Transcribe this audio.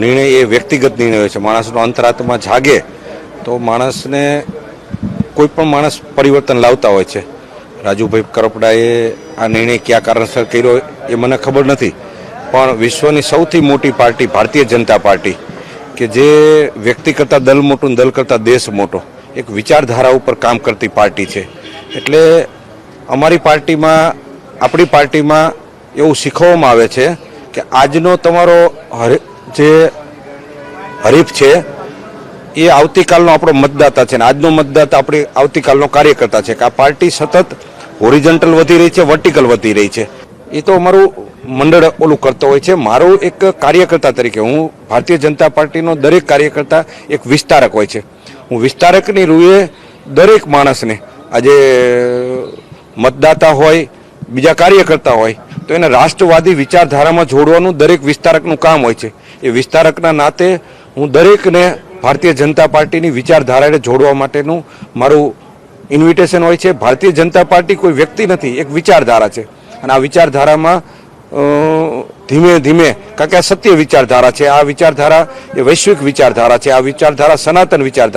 નિર્ણય એ વ્યક્તિગત નિર્ણય હોય છે. માણસનો અંતરાત્મા જાગે તો માણસને કોઈ પણ માણસ પરિવર્તન લાવતા હોય છે. રાજુભાઈ કરપડાએ આ નિર્ણય કયા કારણસર કર્યો એ મને ખબર નથી, પણ વિશ્વની સૌથી મોટી પાર્ટી ભારતીય જનતા પાર્ટી કે જે વ્યક્તિ કરતાં દલ મોટું, દલ કરતાં દેશ મોટો, એક વિચારધારા ઉપર કામ કરતી પાર્ટી છે. એટલે અમારી પાર્ટીમાં, આપણી પાર્ટીમાં એવું શીખવવામાં આવે છે કે આજનો તમારો જે હરીફ છે એ આવતીકાલનો આપણો મતદાતા છે, અને આજનો મતદાતા આપણે આવતીકાલનો કાર્યકર્તા છે. કે આ પાર્ટી સતત હોરિઝોન્ટલ વધી રહી છે, વર્ટિકલ વધી રહી છે. એ તો અમારું મંડળ ઓલું કરતો હોય છે. મારું એક કાર્યકર્તા તરીકે, હું ભારતીય જનતા પાર્ટીનો દરેક કાર્યકર્તા એક વિસ્તારક હોય છે. હું વિસ્તારકની રૂએ દરેક માણસને, આજે મતદાતા હોય, બીજા કાર્યકર્તા હોય, તો એને રાષ્ટ્રવાદી વિચારધારામાં જોડવાનું દરેક વિસ્તારકનું કામ હોય છે. એ વિસ્તારકના નાતે હું દરેકને ભારતીય જનતા પાર્ટીની વિચારધારાને જોડવા માટેનું મારું ઇન્વિટેશન હોય છે. ભારતીય જનતા પાર્ટી કોઈ વ્યક્તિ નથી, એક વિચારધારા છે. અને આ વિચારધારામાં ધીમે ધીમે, કારણ કે આ સત્ય વિચારધારા છે, આ વિચારધારા એ વૈશ્વિક વિચારધારા છે, આ વિચારધારા સનાતન વિચારધારા